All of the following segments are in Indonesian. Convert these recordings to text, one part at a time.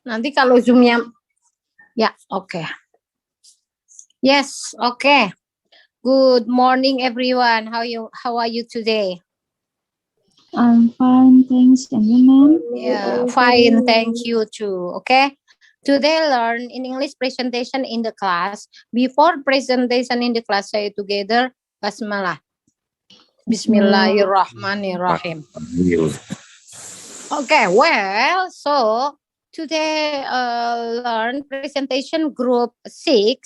Nanti kalau Zoom-nya ya, oke. Yes, oke. Good morning everyone. How are you today? I'm fine, thanks. And you, ma'am? Yeah, fine. Thank you too. Okay. Today learn in English presentation in the class. Before presentation in the class, say together Basmalah. Bismillahirrahmanirrahim. Okay, well, so today learn presentation group 6,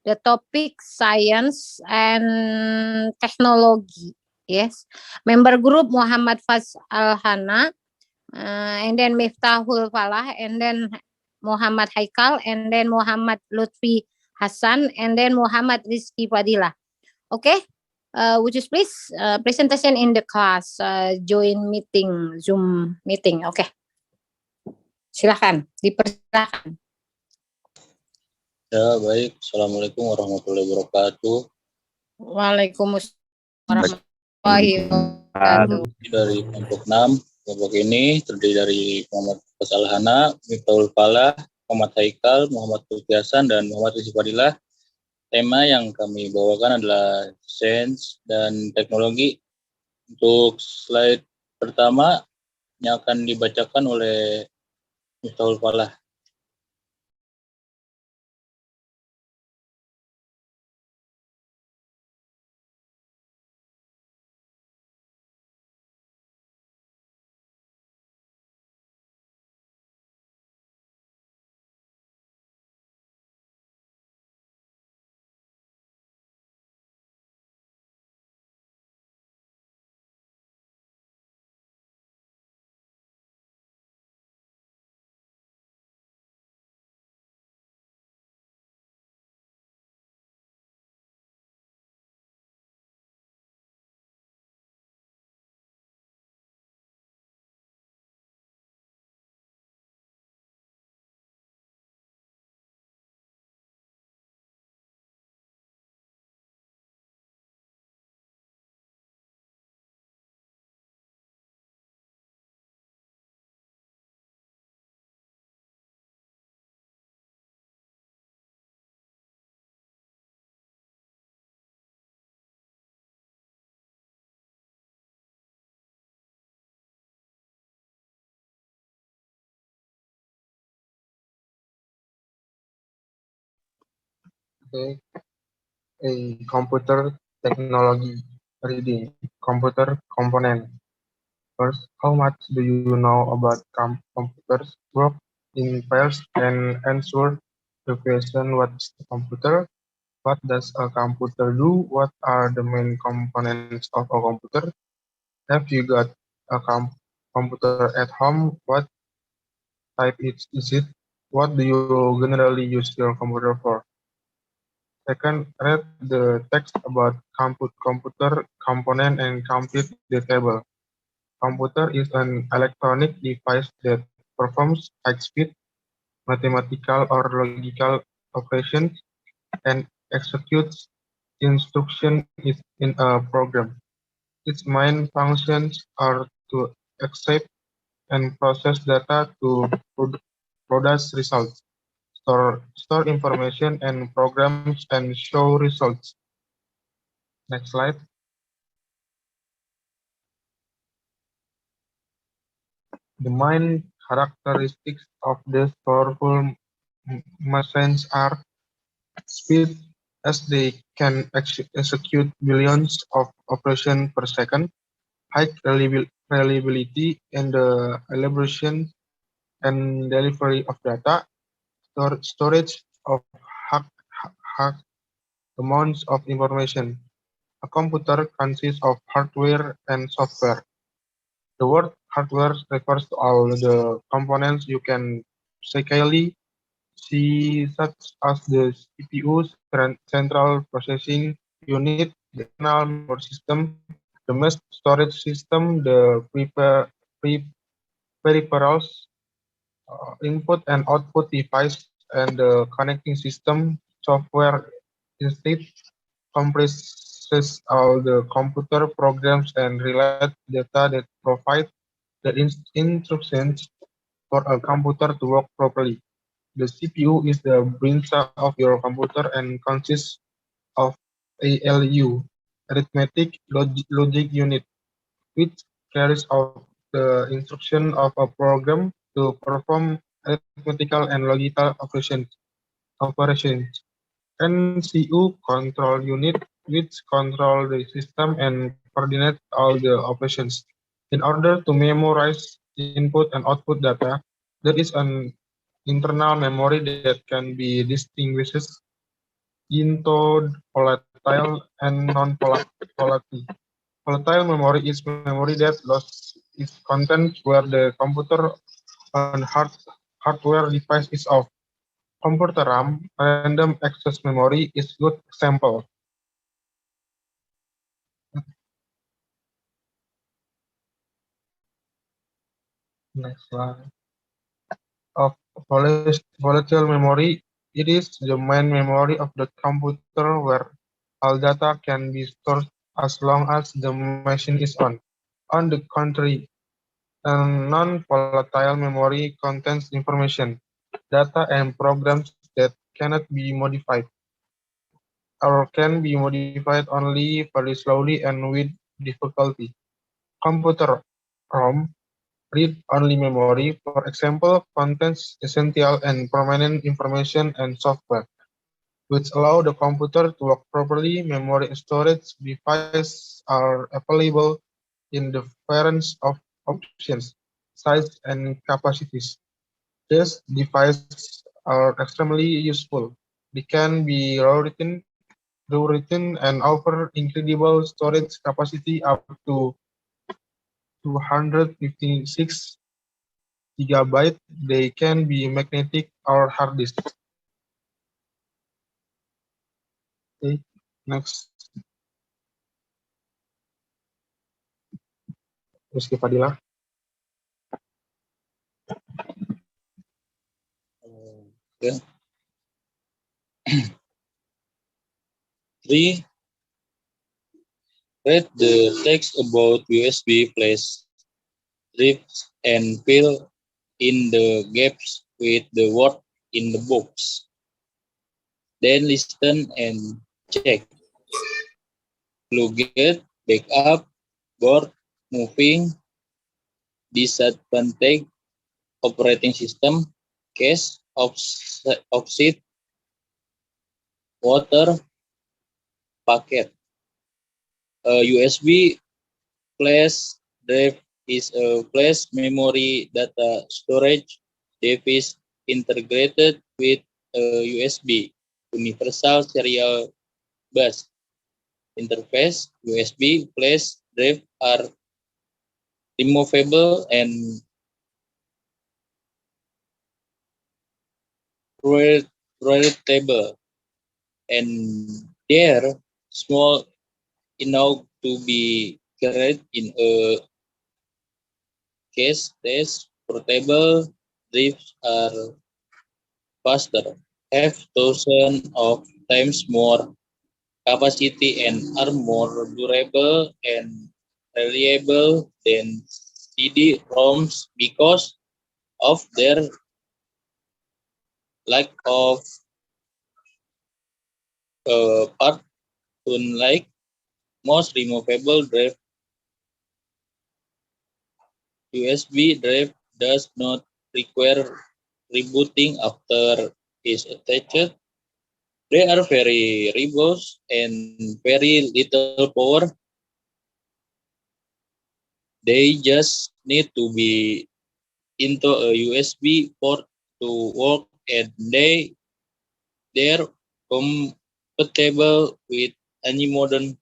the topic science and technology. Yes, member group Muhammad Faz Alhana, and then Miftahul Falah, and then Muhammad Haikal, and then Muhammad Lutfi Hasan, and then Muhammad Rizki Fadilah. Okay, would you please presentation in the class, join meeting, Zoom meeting. Okay. Silakan, dipersilakan. Ya, baik. Assalamualaikum warahmatullahi wabarakatuh. Waalaikumsalam warahmatullahi wabarakatuh. Dari kelompok 6, kelompok ini terdiri dari Muhammad Fasalhana, Miftahul Falah, Muhammad Haikal, Muhammad Lutfi Hasan, dan Muhammad Rizky Fadilah. Tema yang kami bawakan adalah sains dan teknologi. Untuk slide pertama yang akan dibacakan oleh Miftahul Falah. Okay. A computer technology reading computer component. First, how much do you know about computers work in pairs and answer the question what's the computer? What does a computer do? What are the main components of a computer? Have you got a computer at home? What type is it? What do you generally use your computer for? Second, read the text about computer component and complete the table. Computer is an electronic device that performs high-speed mathematical or logical operations and executes instructions in a program. Its main functions are to accept and process data to produce results, store information and programs, and show results. Next slide. The main characteristics of these powerful machines are speed, as they can execute billions of operations per second, high reliability in the elaboration and delivery of data, storage of high amounts of information. A computer consists of hardware and software. The word hardware refers to all the components you can physically see, such as the CPU, central processing unit, the internal memory system, the mass storage system, the peripherals, input and output device, and the connecting system. Software instead comprises all the computer programs and related data that provide the instructions for a computer to work properly. The CPU is the brain cell of your computer and consists of ALU, arithmetic logic unit, which carries out the instruction of a program to perform arithmetical and logical operations. NCU control unit, which control the system and coordinate all the operations. In order to memorize input and output data, there is an internal memory that can be distinguished into volatile and non-volatile. Volatile memory is memory that lost its content where the computer and hardware device is off. Computer RAM, random access memory, is good example. Next slide. Of volatile memory, it is the main memory of the computer where all data can be stored as long as the machine is on. On the contrary, a non-volatile memory contains information, data, and programs that cannot be modified or can be modified only very slowly and with difficulty. Computer ROM, read-only memory, for example, contains essential and permanent information and software, which allow the computer to work properly. Memory and storage devices are available in the variance of options, size, and capacities. These devices are extremely useful. They can be rewritten and offer incredible storage capacity up to 256 gigabyte. They can be magnetic or hard disk. Okay, next. Rizky Fadila. Okay. 3. Read the text about USB flash drives and fill in the gaps with the word in the box. Then listen and check. Plugget, backup, board, moving, disadvantage, operating system, cache, offset, water, packet. A USB flash drive is a flash memory data storage device integrated with a USB, Universal Serial Bus interface. USB flash drive are removable and routable, and they're small enough to be carried in a case. These portable drives are faster, have thousands of times more capacity, and are more durable and reliable than CD-ROMs because of their lack of part. Unlike most removable drive, USB drive does not require rebooting after is attached. They are very robust and very little power. They just need to be into a USB port to work, and they're compatible with any modern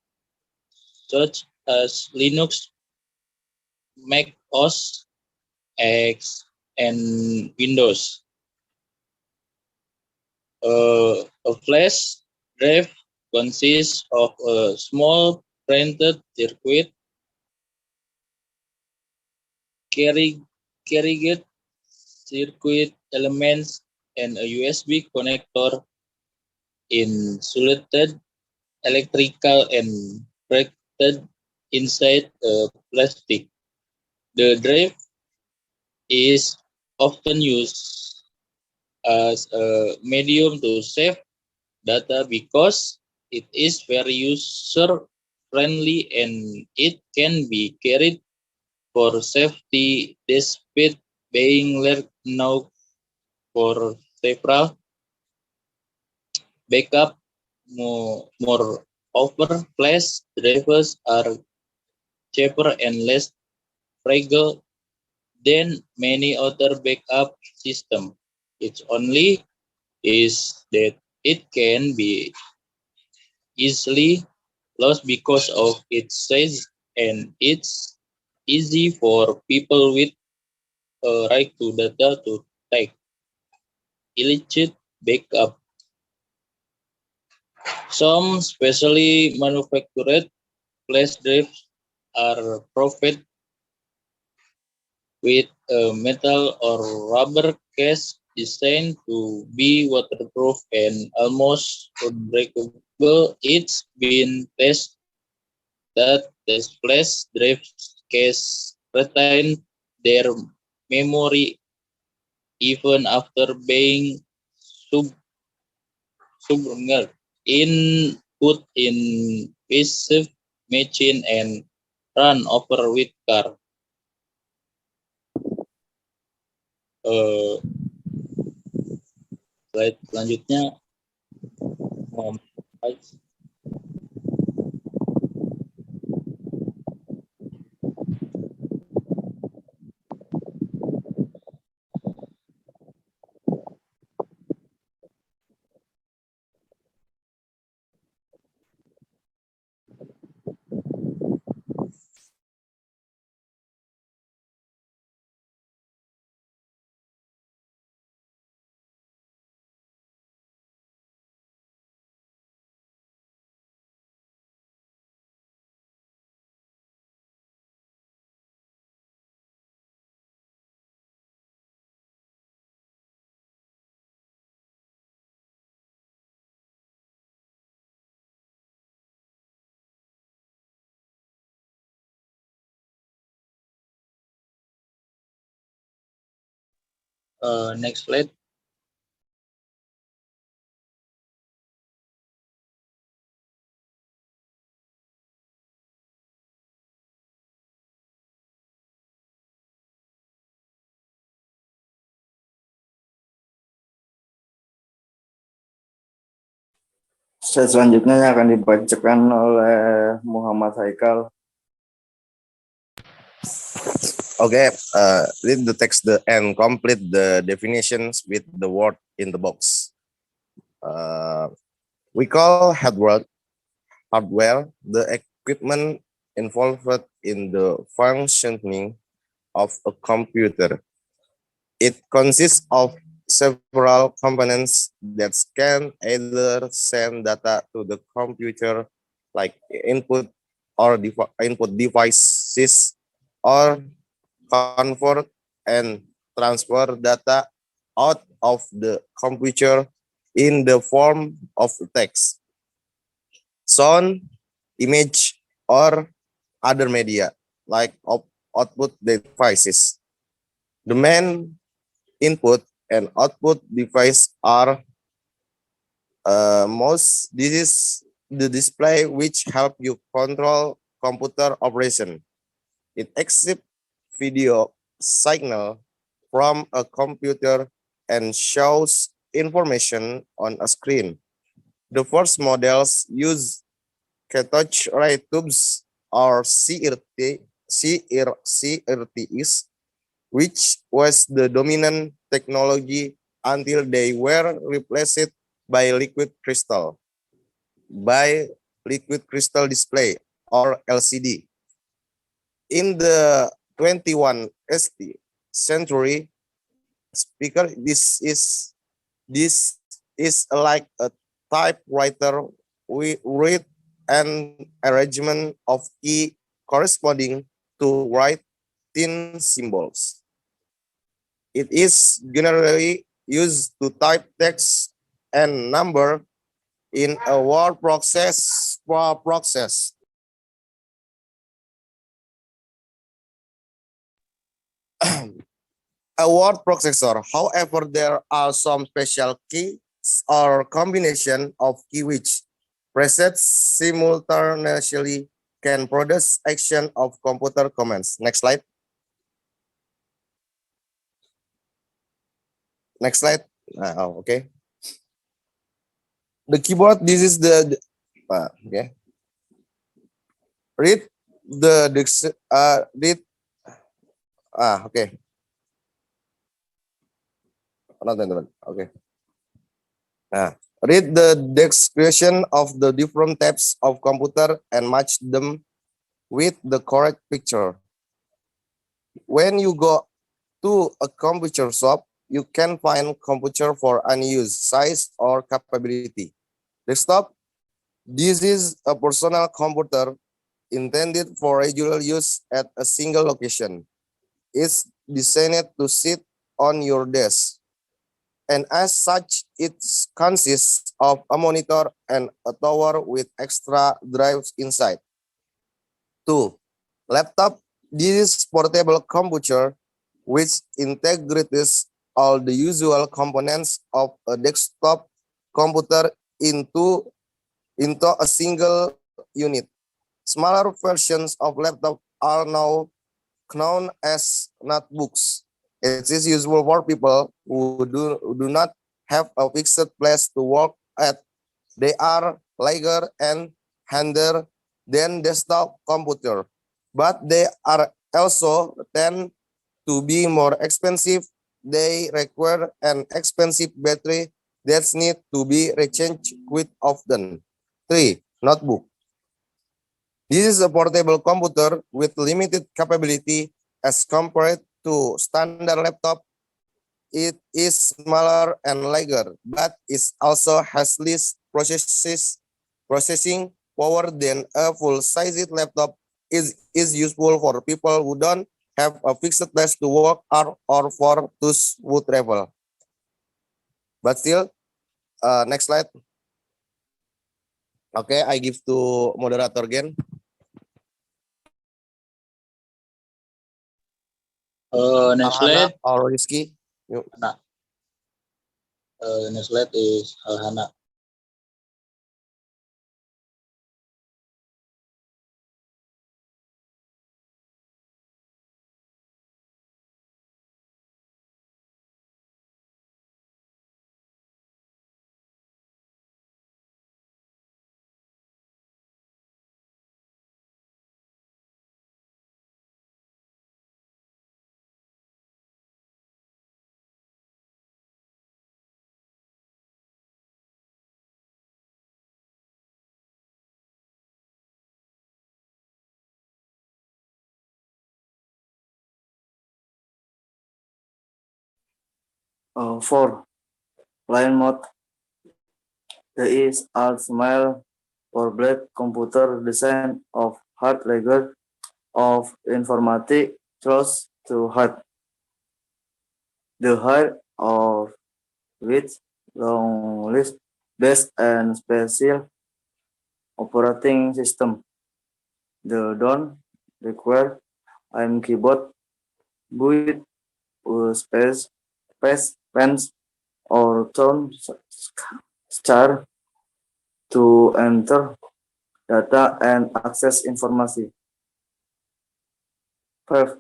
such as Linux, Mac OS X, and Windows. A flash drive consists of a small printed circuit carrying circuit elements and a USB connector insulated electrical and bracket inside a plastic. The drive is often used as a medium to save data because it is very user friendly and it can be carried for safety despite being left now for several backup. Moreover, flash drivers are cheaper and less fragile than many other backup systems. Its only is that it can be easily lost because of its size, and it's easy for people with a right to data to take illicit backup. Some specially manufactured flash drives are provided with a metal or rubber case designed to be waterproof and almost unbreakable. It's been tested that the flash drive case retain their memory even after being sub submerged in put in passive machine and run over with car. Uh, Slide selanjutnya, next slide. Slide selanjutnya akan dibacakan oleh Muhammad Haikal. Okay, read the text and complete the definitions with the word in the box. We call hardware the equipment involved in the functioning of a computer. It consists of several components that can either send data to the computer, like input devices, or convert and transfer data out of the computer in the form of text, sound, image, or other media, like output devices. The main input and output device are this is the display which help you control computer operation. It accepts video signal from a computer and shows information on a screen. The first models use cathode ray tubes or CRTs, which was the dominant technology until they were replaced by liquid crystal display or LCD. In the 21st century, this is like a typewriter with an arrangement of key corresponding to writing symbols. It is generally used to type text and number in a word process. a word processor. However, there are some special keys or combination of key which presets simultaneously can produce action of computer commands. Next slide. Next slide. Okay. The keyboard. This is the okay. Read the read. Okay. Okay. Read the description of the different types of computer and match them with the correct picture. When you go to a computer shop, you can find computer for any use, size, or capability. Desktop. This is a personal computer intended for regular use at a single location. It's designed to sit on your desk, and as such, it consists of a monitor and a tower with extra drives inside. 2. Laptop. This is portable computer which integrates all the usual components of a desktop computer into a single unit. Smaller versions of laptop are now known as notebooks. It is useful for people who do not have a fixed place to work at. They are lighter and handier than desktop computer, but they are also tend to be more expensive. They require an expensive battery that need to be rechanged quite often. 3. Notebook. This is a portable computer with limited capability as compared to standard laptop. It is smaller and lighter, but it also has less processing power than a full-sized laptop. It is useful for people who don't have a fixed place to work or for those who travel. But still, next slide. Okay, I give to moderator again. Next slide. Or Rizky. Next slide is Hana. For line mode, there is a smile for black computer design of hard ledger of informatic trust to hard. The height of which long list based and special operating system. The don't require I'm keyboard with space pens or tone star to enter data and access information. 5.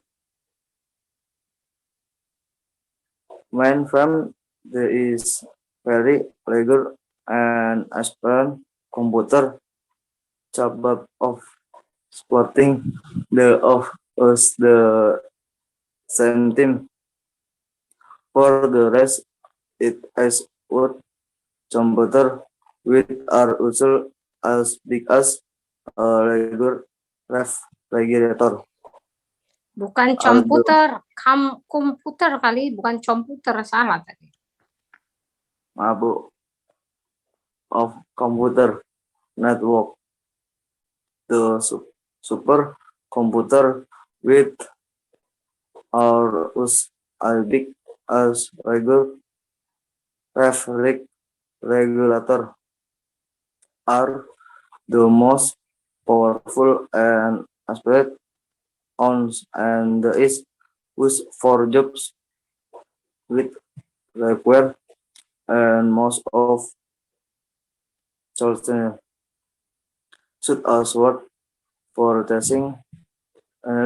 Mainframe, there is very regular and aspirant computer capable of supporting the of us the same team. For the rest, it is wood computer with are usually as big as a regular refrigerator. Bukan komputer, komputer kali, bukan komputer, salah tadi. Mabu of computer network. The super computer with are as big as regular refrigerator are the most powerful and aspect on and is used for jobs with require and most of children should also work for testing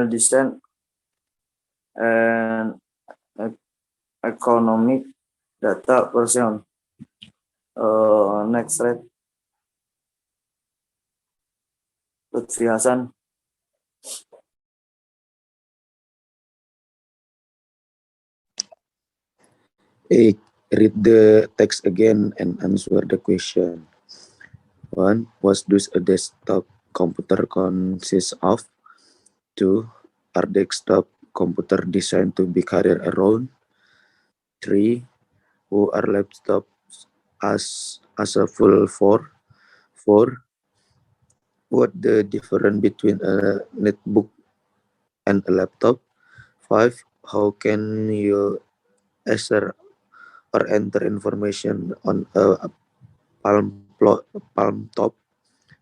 distance and economic data version. Next slide, Lutfi Hasan. Read the text again and answer the question. 1. What does a desktop computer consist of? 2. Are desktop computer designed to be carried around? 3. Who are laptops as a full for? 4. What the difference between a netbook and a laptop? 5. How can you access or enter information on a Palm top?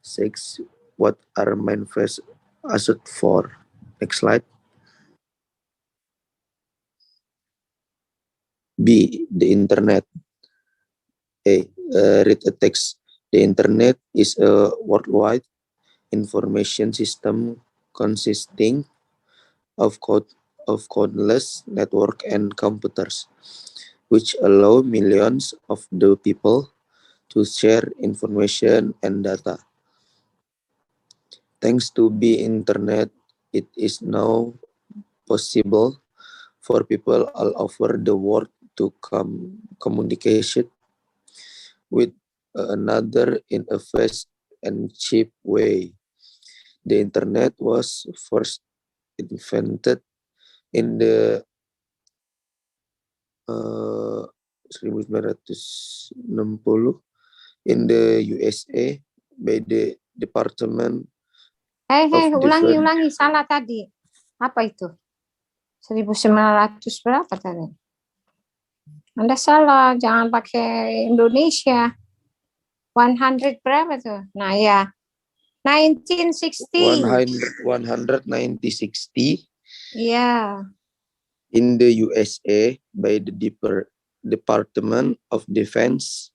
6. What are manifest asset for? Next slide. B. The internet. A. Read a text. The internet is a worldwide information system consisting of countless network and computers, which allow millions of the people to share information and data. Thanks to the internet, it is now possible for people all over the world to communicate with another in a fast and cheap way. The internet was first invented in the 1960 in the USA by the Department of Ulangi, Defense. salah tadi. Apa itu? 1900 berapa tadi? Anda salah, jangan pakai Indonesia. 100 berapa tuh? Nah ya, 1960. 160 Yeah. in the USA by the Department of Defense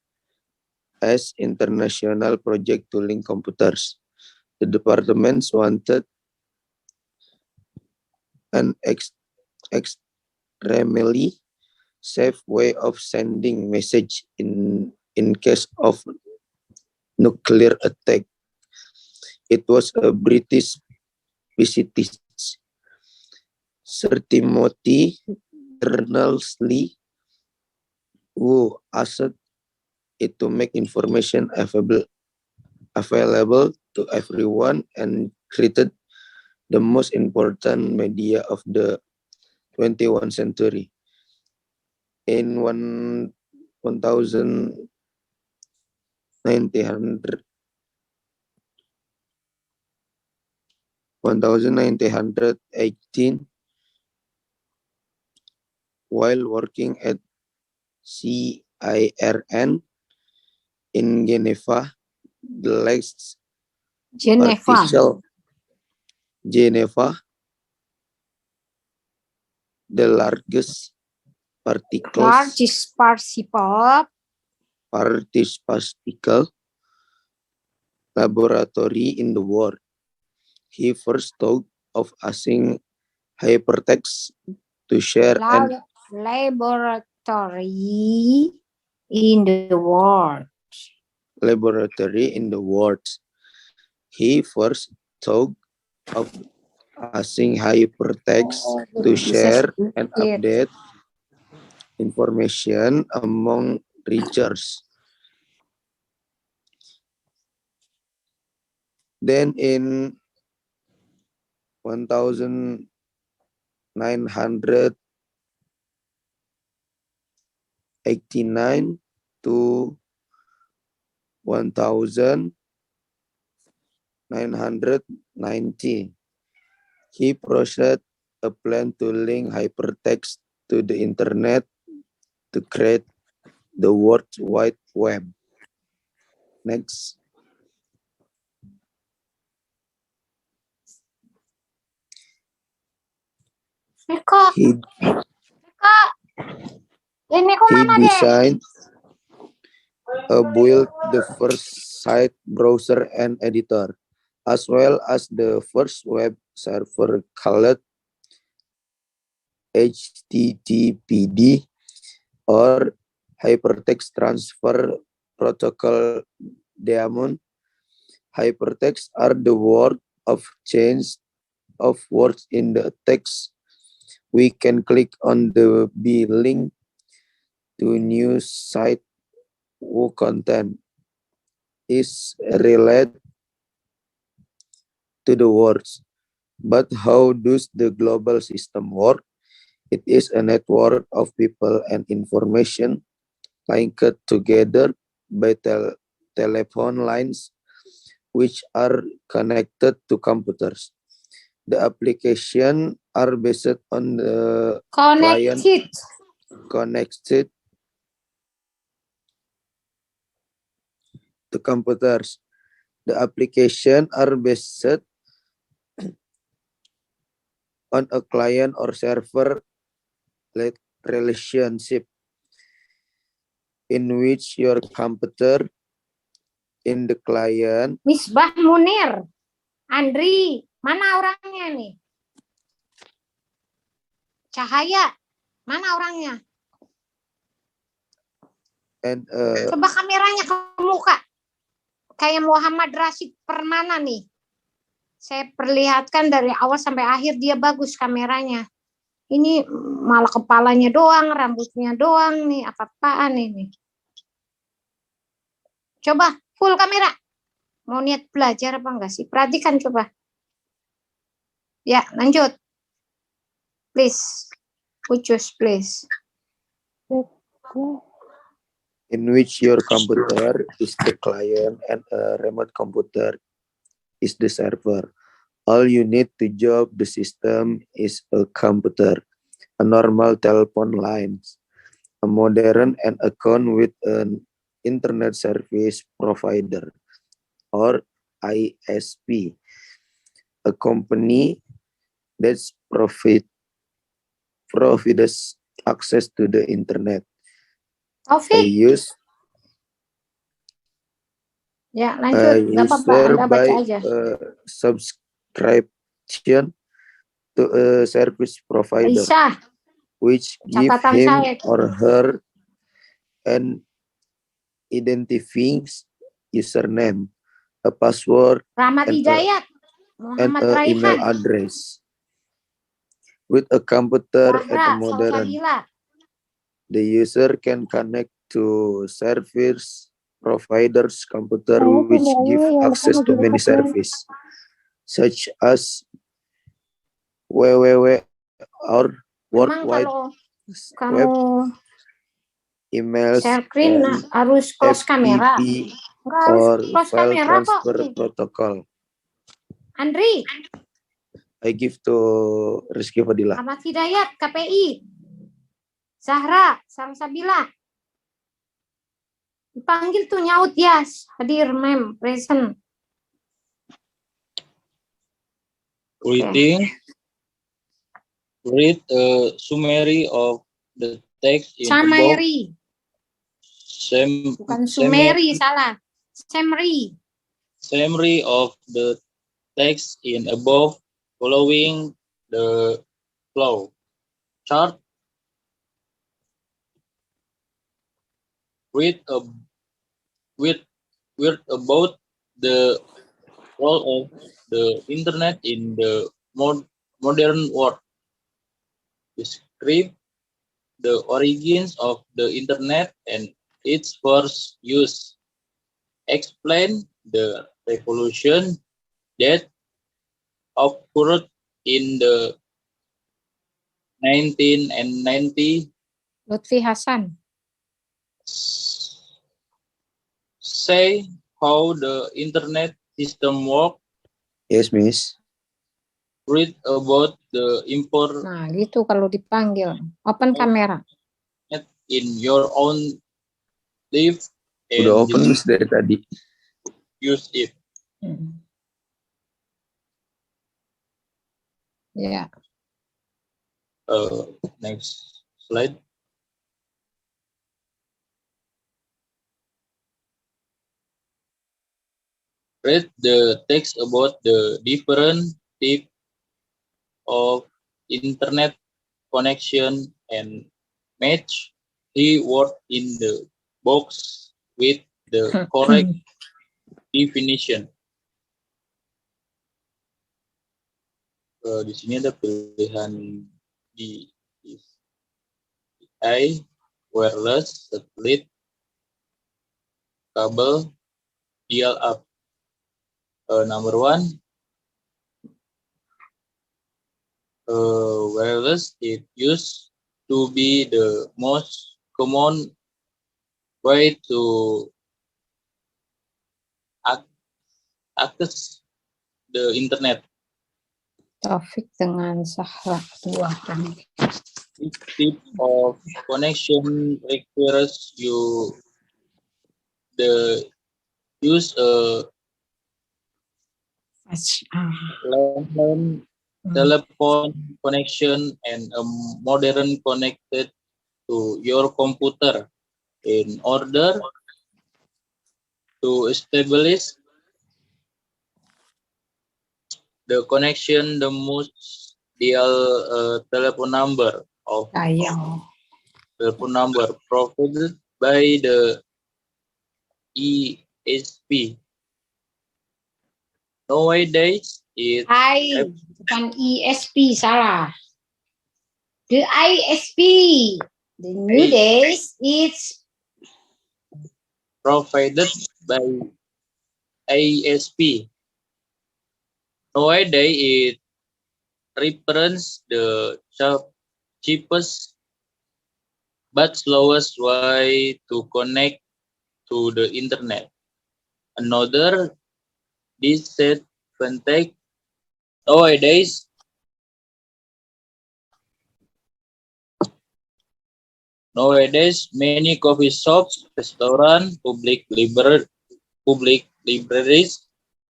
as international project to link computers. The departments wanted an extremely safe way of sending message in case of nuclear attack. It was a British physicist, Sir Timothy Berners-Lee, who asked it to make information available to everyone and created the most important media of the 21st century. In 1918, while working at CIRN in Geneva, the largest particle laboratory in the world. He first thought of asking hypertext to share and laboratory in the world. He first thought of asking hypertext to share and update information among researchers. Then in 1989 to 1990, he proposed a plan to link hypertext to the internet to create the World Wide Web. Next. Ini kok He mana deh? designed built the first site browser and editor, as well as the first web server called HTTPD or Hypertext Transfer Protocol Daemon. Hypertext are the word of change of words in the text. We can click on the B link to new site whose content is related to the words. But how does the global system work? It is a network of people and information linked together by telephone lines which are connected to computers. The application are based on the client connected to computers. The application are based on a client or server relationship in which your computer in the client. Misbah Munir. Andri, mana orangnya nih? Cahaya, mana orangnya? And Coba kameranya ke muka. Kayak Muhammad Rashid Permana nih. Saya perlihatkan dari awal sampai akhir dia bagus kameranya. Ini malah kepalanya doang, rambutnya doang nih. Apa-apaan ini? Coba full kamera. Mau niat belajar apa enggak sih? Perhatikan coba. Ya, lanjut. Please. Ucus, please. in which your computer is the client and a remote computer is the server. All you need to join the system is a computer, a normal telephone line, a modern and account with an internet service provider or ISP, a company that's provides access to the internet. I Taufik, use ya lanjut. Nggak apa-apa, user Anda by baca aja. subscription to a service provider, Aisyah, which give catatan him saya. or her an identifying username, a password, Rahmat and Hidayat, and Muhammad an email Raihan, address. With a computer and a Zahra, modern, Salsabila. the user can connect to service providers' computer which give access to many services, such as www or World Memang Wide kalau Web, kamu emails, share screen and harus close kamera. FTP Enggak harus or close file kamera kok. transfer Nih, protocol. Andri, I give to Rizky Fadila. Rahmat Hidayat, KPI. Zahra, Salsabila. Dipanggil tuh nyaut, yes. Hadir, mem, present. Reading. Read a summary of the text in above. Summary. Bukan summary, salah. Summary of the text in above following the flow chart. Read about the role of the internet in the modern world. Describe the origins of the internet and its first use. Explain the revolution that occurred in the 1990. Lutfi Hasan. Say how the internet system works. Yes, Miss. Read about the import Nah, gitu kalau dipanggil. Open kamera. in your own life Udah and open Miss dari tadi. use it. Ya. Next slide. Read the text about the different type of internet connection and match the word in the box with the correct definition. Di sini ada pilihan DVI, wireless, satellite, kabel, dial-up. Number one, wireless it used to be the most common way to access the internet. Taufik dengan Sahra dua orang. This type of connection requires you the use a landline telephone connection and a modern connected to your computer in order to establish the connection. The most dial telephone number provided by the ESP. Nowadays, bukan ESP, salah. The ISP. The new days, it's provided by ISP. Nowadays, it represents the cheapest but slowest way to connect to the internet. Another disadvantage nowadays many coffee shops, restaurants, public libraries,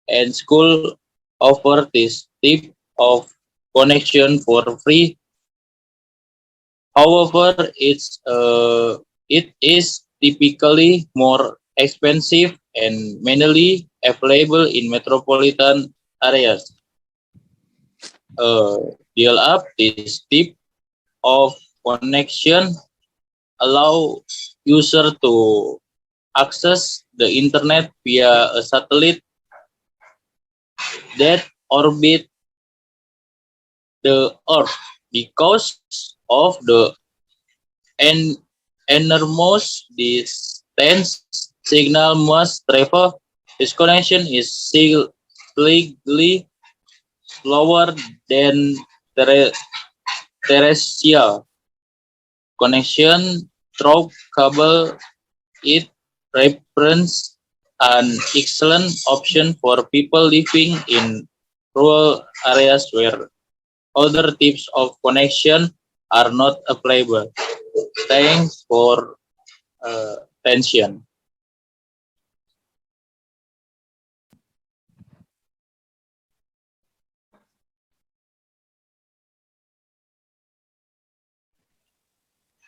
and school offer this type of connection for free. However, it is typically more expensive and mainly available in metropolitan areas. Dial-up, this type of connection allow user to access the internet via a satellite that orbit the Earth. Because of the enormous distance signal must travel, this connection is slightly slower than terrestrial connection through cable. It represents an excellent option for people living in rural areas where other types of connection are not available. Thanks for attention.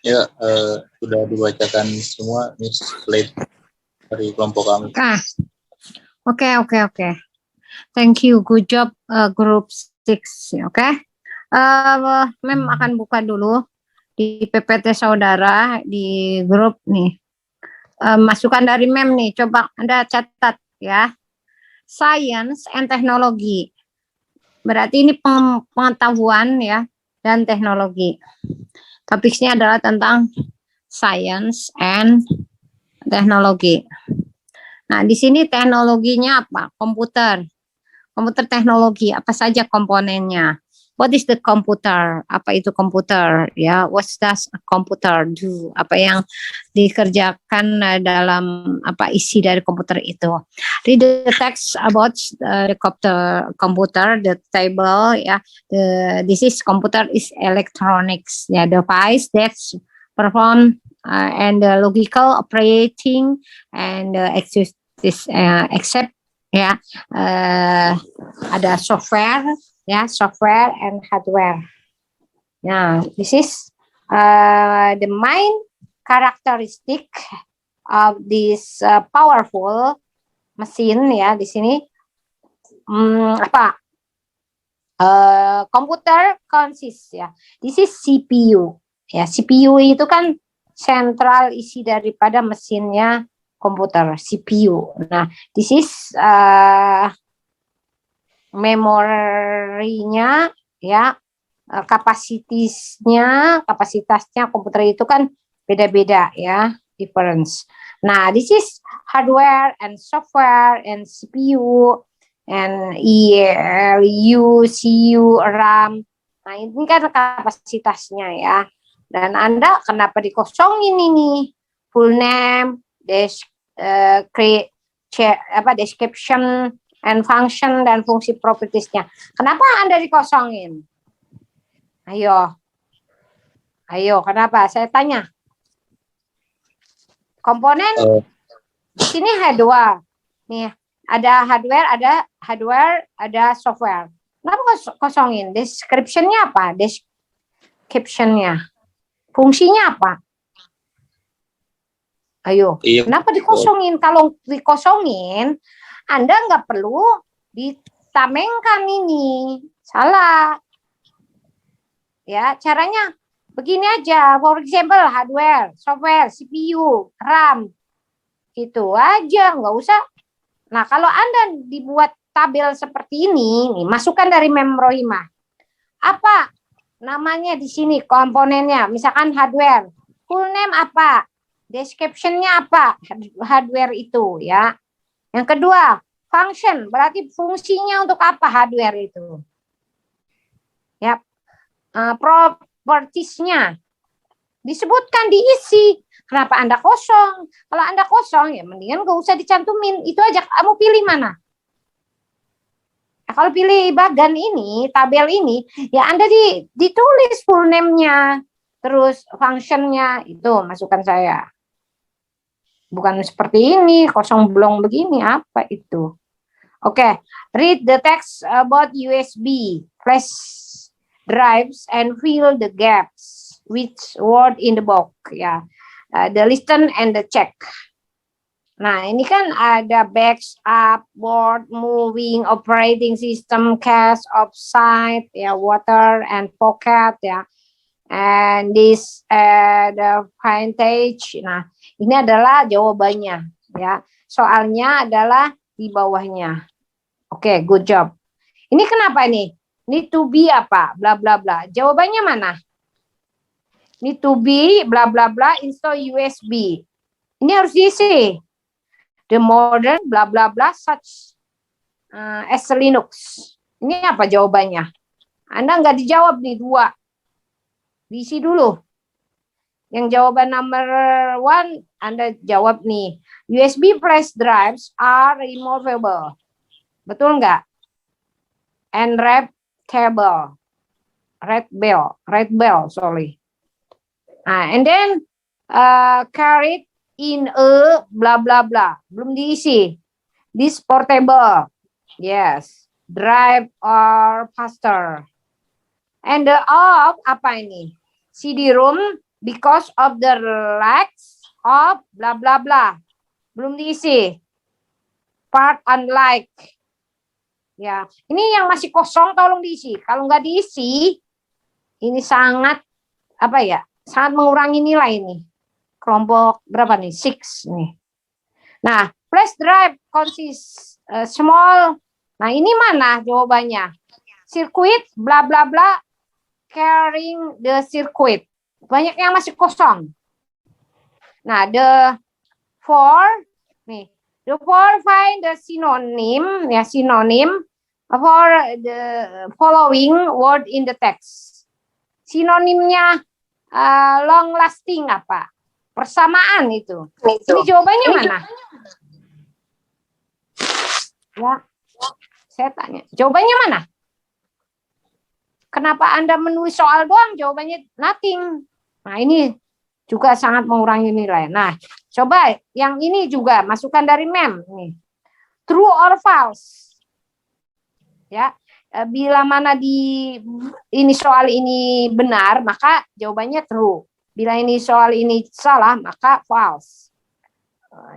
Ya, sudah dibacakan semua ini slide dari kelompok kami. Oke. Thank you. Good job group 6. Oke. Mem akan buka dulu di PPT saudara di grup nih. Masukan dari Mem nih, coba Anda catat ya. Science and Technology. Berarti ini pengetahuan ya dan teknologi. Topiknya adalah tentang science and technology. Nah, di sini teknologinya apa? Komputer teknologi, apa saja komponennya? What is the computer? Apa itu komputer? Ya, what does a computer do? Apa yang dikerjakan dalam apa isi dari komputer itu? Read the text about the computer, the table. Ya, this is computer is electronics. Ya, device that perform and the logical operating and except ya ada software. Ya, software and hardware. Nah, this is the main characteristic of this powerful machine ya. Di sini Computer consists ya. This is CPU. Ya, CPU itu kan sentral isi daripada mesinnya komputer, CPU. Nah, this is memorinya ya, kapasitasnya komputer itu kan beda-beda ya, difference. Nah, this is hardware and software and CPU and ELU, CU, RAM. Nah, ini kan kapasitasnya ya. Dan Anda kenapa dikosongin ini? Full name, description and function dan fungsi propertiesnya. Kenapa Anda dikosongin? Ayo, kenapa? Saya tanya. Komponen di sini hardware. Nih, ada hardware, ada software. Kenapa kosongin? Description-nya apa? Description-nya. Fungsinya apa? Ayo, kenapa dikosongin? Kalau dikosongin, Anda nggak perlu ditamengkan ini. Salah. Ya, caranya begini aja. For example, hardware, software, CPU, RAM. Itu aja, nggak usah. Nah, kalau Anda dibuat tabel seperti ini, nih, masukan dari memrohimah. Apa namanya di sini komponennya? Misalkan hardware. Full name apa? Description-nya apa? Hardware itu ya. Yang kedua, function. Berarti fungsinya untuk apa hardware itu? Ya. Propertiesnya disebutkan, diisi. Kenapa Anda kosong? Kalau Anda kosong, ya mendingan gak usah dicantumin. Itu aja, kamu pilih mana? Nah, kalau pilih bagan ini, tabel ini, ya Anda ditulis full name-nya, terus function-nya, itu masukan saya. Bukan seperti ini, kosong blong begini, apa itu? Oke, read the text about USB, flash drives, and fill the gaps with word in the box, ya. The listen and the check. Nah, ini kan ada backup, board, moving, operating system, cache, offsite, ya, water and pocket, ya. And this the vintage. Nah, ini adalah jawabannya, ya. Soalnya adalah di bawahnya. Oke, good job. Ini kenapa nih? Need to be apa? Bla bla bla. Jawabannya mana? Need to be bla bla bla install USB. Ini harus diisi. The modern bla bla bla such as Linux. Ini apa jawabannya? Anda nggak dijawab nih dua. Diisi dulu. Yang jawaban number 1 Anda jawab nih. USB flash drives are removable. Betul nggak? And red bell, sorry. And then carried in a bla bla bla. Belum diisi. This portable. Yes. Drive or faster. And the of apa ini? CD-ROM because of the lacks of bla bla bla. Belum diisi. Part unlike. Ya, ini yang masih kosong tolong diisi. Kalau nggak diisi, ini sangat apa ya? Sangat mengurangi nilai ini. Kelompok berapa nih? 6 nih. Nah, flash drive consists small. Nah, ini mana jawabannya? Circuit bla bla bla carrying the circuit. Banyak yang masih kosong. Nah, the find the synonym, ya synonym for the following word in the text. Sinonimnya long lasting apa? Persamaan itu. Ini jawabannya mana? Ya, saya tanya. Jawabannya mana? Kenapa Anda menulis soal doang? Jawabannya nothing. Nah, ini juga sangat mengurangi nilai. Nah, coba yang ini juga masukan dari mem nih. True or false? Ya, bila mana ini soal ini benar, maka jawabannya true. Bila ini soal ini salah, maka false.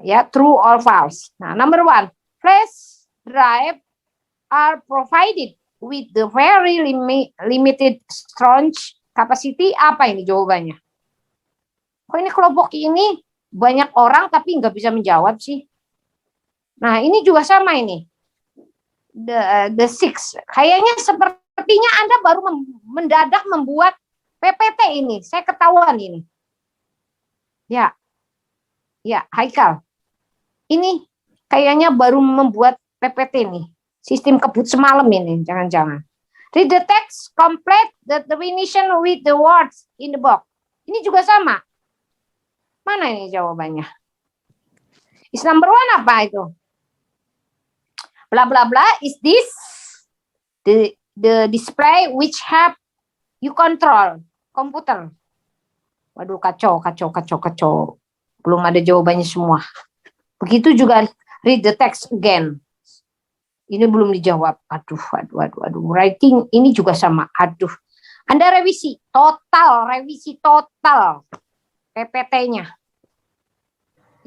Ya, true or false. Nah, number 1, flash drive are provided with the very limited storage capacity. Apa ini jawabannya? Kok ini kelompok ini banyak orang tapi nggak bisa menjawab sih? Nah, ini juga sama ini. The six. Kayaknya sepertinya Anda baru mendadak membuat PPT ini. Saya ketahuan ini. Ya, Haikal. Ini kayaknya baru membuat PPT nih. Sistem kebut semalam ini, jangan-jangan. Read the text, complete the definition with the words in the box. Ini juga sama. Mana ini jawabannya? Is number one apa itu? Bla bla bla. Is this the display which have you control komputer? Waduh, kacau. Belum ada jawabannya semua. Begitu juga read the text again. Ini belum dijawab. Aduh. Writing ini juga sama. Aduh. Anda revisi total PPT-nya.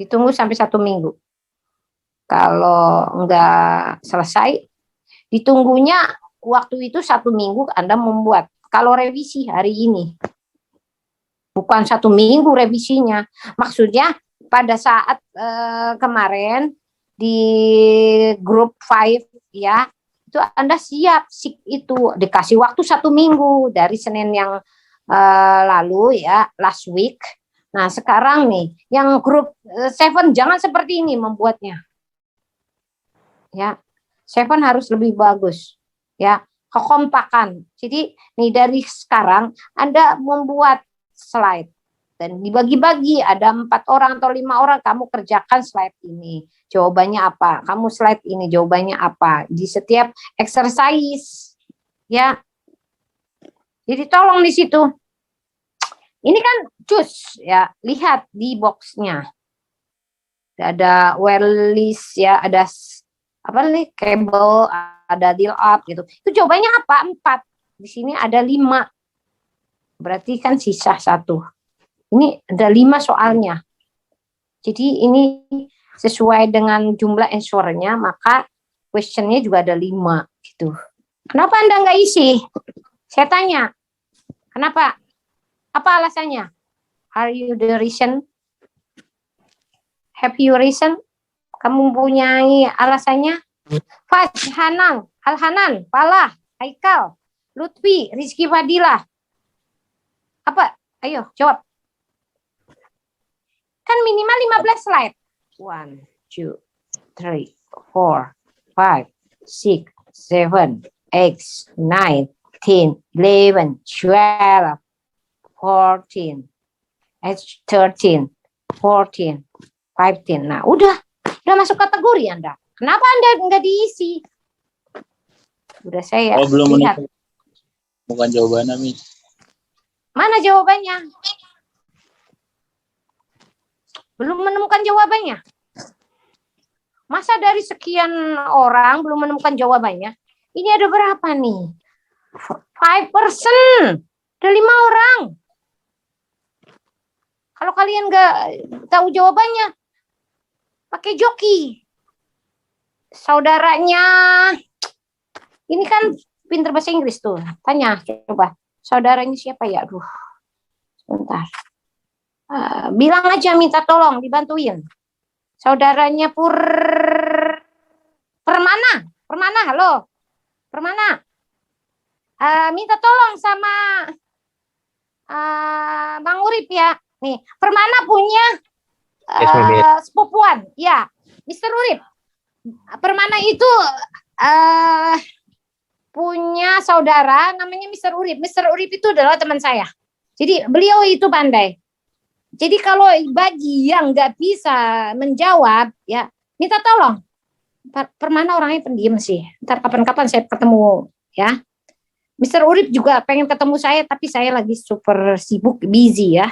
Ditunggu sampai 1 minggu. Kalau enggak selesai, ditunggunya waktu itu 1 minggu Anda membuat. Kalau revisi hari ini, bukan 1 minggu revisinya. Maksudnya pada saat kemarin di grup 5 ya, itu Anda siap itu dikasih waktu 1 minggu dari Senin yang lalu ya, last week. Nah, sekarang nih yang grup 7 jangan seperti ini membuatnya. Ya. 7 harus lebih bagus. Ya, kekompakan. Jadi nih dari sekarang Anda membuat slide dan dibagi-bagi, ada 4 orang atau 5 orang, kamu kerjakan slide ini. Jawabannya apa? Kamu slide ini jawabannya apa? Di setiap exercise ya. Jadi tolong di situ. Ini kan cus ya, lihat di boxnya. Ada wireless ya, ada apa nih, kabel, ada dial up gitu. Itu jawabannya apa? 4. Di sini ada 5. Berarti kan sisa 1. Ini ada 5 soalnya. Jadi ini sesuai dengan jumlah answer-nya, maka question-nya juga ada 5 gitu. Kenapa Anda nggak isi? Saya tanya. Kenapa? Apa alasannya? Are you the reason? Have you reason? Kamu mempunyai alasannya? Hanan, Al-Hanan, Palah, Haikal, Lutfi, Rizky Fadilah. Apa? Ayo, jawab. Kan minimal 15 slide. 1, 2, 3, 4, 5, 6, 7, 8, 9, 10, 11, 12, 14, 13, 14, 15. Nah, udah masuk kategori Anda. Kenapa Anda nggak diisi? Udah saya belum lihat. Bukan jawabannya, Miss. Mana jawabannya? Belum menemukan jawabannya. Masa dari sekian orang belum menemukan jawabannya? Ini ada berapa nih? 5%. Ada 5 orang. Kalau kalian nggak tahu jawabannya, pakai joki. Saudaranya, ini kan pinter bahasa Inggris tuh. Tanya, coba. Saudaranya siapa ya? Aduh, sebentar. Bilang aja minta tolong dibantuin. Saudaranya Permana, halo. Permana. Minta tolong sama Bang Urip ya. Nih, Permana punya sepupuan. Ya, Mr. Urip. Permana itu punya saudara namanya Mr. Urip. Mr. Urip itu adalah teman saya. Jadi beliau itu pandai. Jadi kalau bagi yang nggak bisa menjawab, ya minta tolong. Permana orangnya pendiam sih. Ntar kapan-kapan saya ketemu, ya. Mr. Urip juga pengen ketemu saya, tapi saya lagi super sibuk, busy ya.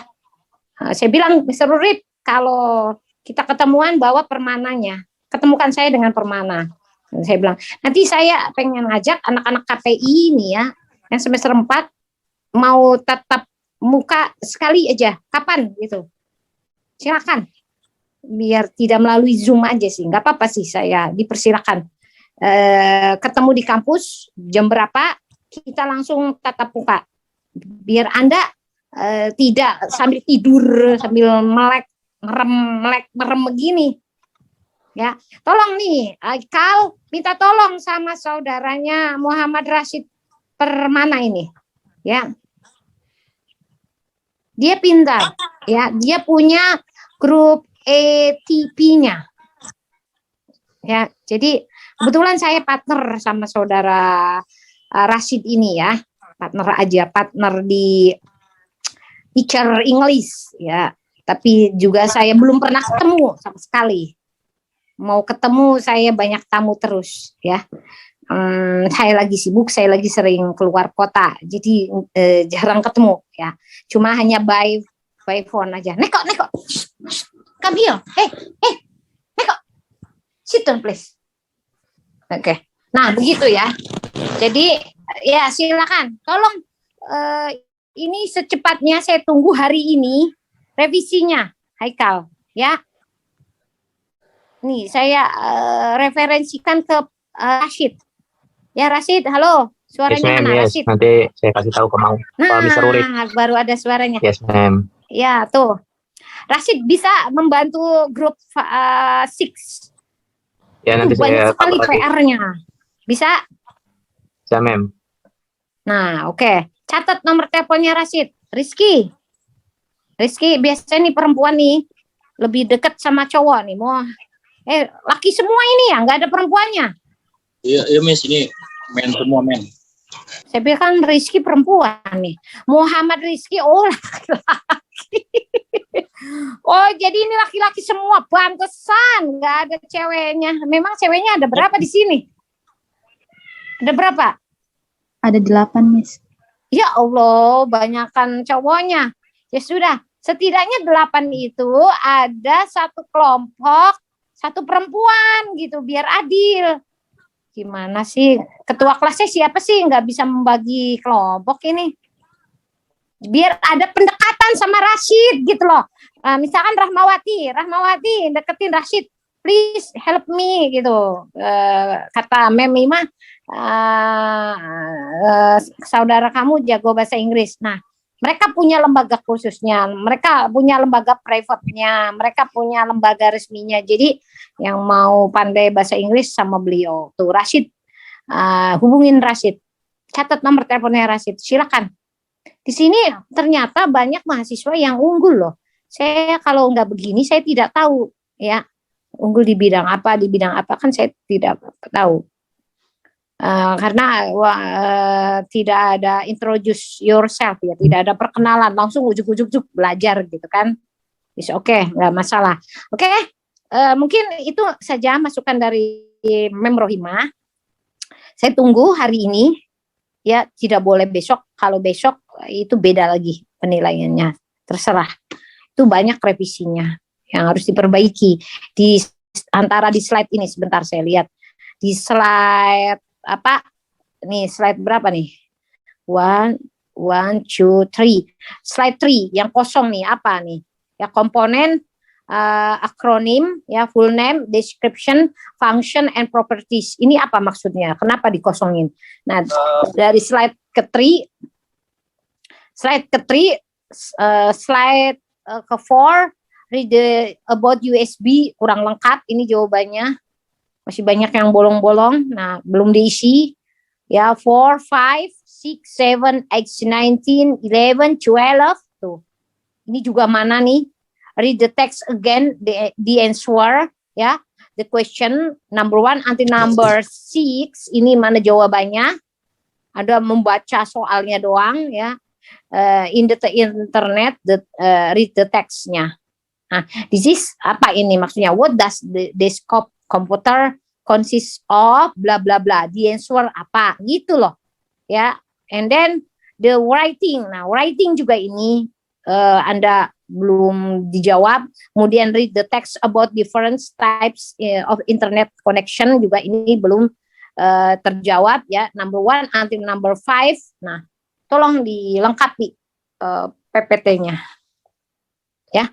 Saya bilang, Mr. Urip, kalau kita ketemuan bawa Permananya. Ketemukan saya dengan Permana. Dan saya bilang, nanti saya pengen ngajak anak-anak KPI ini ya, yang semester 4, mau tatap muka sekali aja. Kapan gitu? Silakan. Biar tidak melalui Zoom aja sih. Nggak apa-apa sih, saya dipersilakan. ketemu di kampus jam berapa, kita langsung tatap muka. Biar Anda tidak sambil tidur, sambil merem begini. Ya, tolong nih, Haikal minta tolong sama saudaranya Muhammad Rashid Permana ini. Ya. Dia pintar, ya. Dia punya grup ATP-nya. Ya, jadi kebetulan saya partner sama saudara Rashid ini ya. Partner di teacher English ya. Tapi juga saya belum pernah ketemu sama sekali. Mau ketemu saya banyak tamu terus ya. Saya lagi sibuk, saya lagi sering keluar kota, jadi jarang ketemu ya. Cuma hanya by phone aja. Neko, Kabil, Neko, sit down please. Oke. Nah begitu ya. Jadi ya silakan, tolong ini secepatnya saya tunggu hari ini revisinya, Haikal ya. Nih saya referensikan ke Rashid. Ya Rashid, halo. Suaranya mana Rashid? Nanti saya kasih tahu ke Mau. Mr. Urip. Baru ada suaranya. Yes, ma'am. Ya, tuh. Rashid bisa membantu grup 6. Ya, nanti banyak saya sekali PR-nya. Bisa? Bisa, ma'am. Nah, oke. Catat nomor teleponnya Rashid. Rizky, biasanya nih perempuan nih lebih dekat sama cowok nih. Mau laki semua ini ya, nggak ada perempuannya. Iya Miss, ini men semua men. Saya pikir kan Rizky perempuan nih. Muhammad Rizky, laki-laki. Oh, jadi ini laki-laki semua, pantesan nggak ada ceweknya. Memang ceweknya ada berapa di sini? Ada berapa? Ada 8, Miss. Ya Allah, banyakan cowoknya. Ya sudah, setidaknya 8 itu ada satu kelompok, satu perempuan gitu, biar adil. Gimana sih? Ketua kelasnya siapa sih nggak bisa membagi kelompok ini? Biar ada pendekatan sama Rashid gitu loh. Misalkan Rahmawati deketin Rashid, please help me gitu. Kata Memi mah, saudara kamu jago bahasa Inggris. Nah, mereka punya lembaga khususnya, mereka punya lembaga private-nya, mereka punya lembaga resminya. Jadi yang mau pandai bahasa Inggris sama beliau tuh Rashid, hubungin Rashid, catat nomor teleponnya Rashid, silakan. Di sini ternyata banyak mahasiswa yang unggul loh. Saya kalau nggak begini saya tidak tahu ya, unggul di bidang apa kan saya tidak tahu. Karena tidak ada introduce yourself ya, tidak ada perkenalan, langsung ujuk-ujuk belajar gitu kan. Oke, nggak masalah. Oke, mungkin itu saja masukan dari Mem Rohimah. Saya tunggu hari ini ya, tidak boleh besok. Kalau besok itu beda lagi penilaiannya, terserah. Itu banyak revisinya yang harus diperbaiki. Di antara di slide ini sebentar saya lihat. Di slide apa nih, slide berapa nih? 1, 2, 3. Slide 3 yang kosong nih apa nih? Ya komponen, akronim, ya full name, description, function, and properties. Ini apa maksudnya? Kenapa dikosongin? Nah, dari slide ke-3, slide ke-4, read about USB, kurang lengkap. Ini jawabannya. Masih banyak yang bolong-bolong, nah belum diisi. Ya, 4, 5, 6, 7, 8, 19, 11, 12. Tuh. Ini juga mana nih? Read the text again, the answer, ya. The question number 1 until number 6. Ini mana jawabannya? Ada membaca soalnya doang, ya. In the internet, read the text-nya. Nah, this is apa ini maksudnya? What does the desktop computer consist of bla bla bla, the answer apa gitu loh ya. And then the writing, nah writing juga ini Anda belum dijawab. Kemudian read the text about different types of internet connection juga ini belum terjawab ya, number 1 until number 5. Nah tolong dilengkapi PPT-nya ya.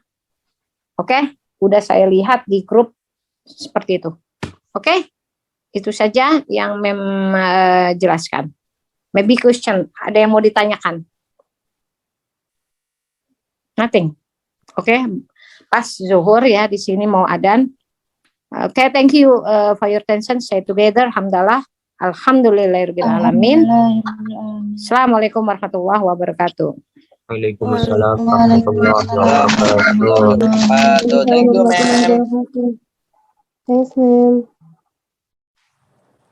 Oke, udah saya lihat di grup seperti itu. Oke? Itu saja yang Mem jelaskan. Maybe question, ada yang mau ditanyakan? Nothing. Oke, pas zuhur ya, di sini mau adzan. Oke, thank you for your attention. Say together, alhamdulillah, alhamdulillahirabbil alamin. Assalamualaikum warahmatullahi wabarakatuh. Waalaikumsalam warahmatullahi wabarakatuh. Thank you, ma'am. Thanks, ma'am.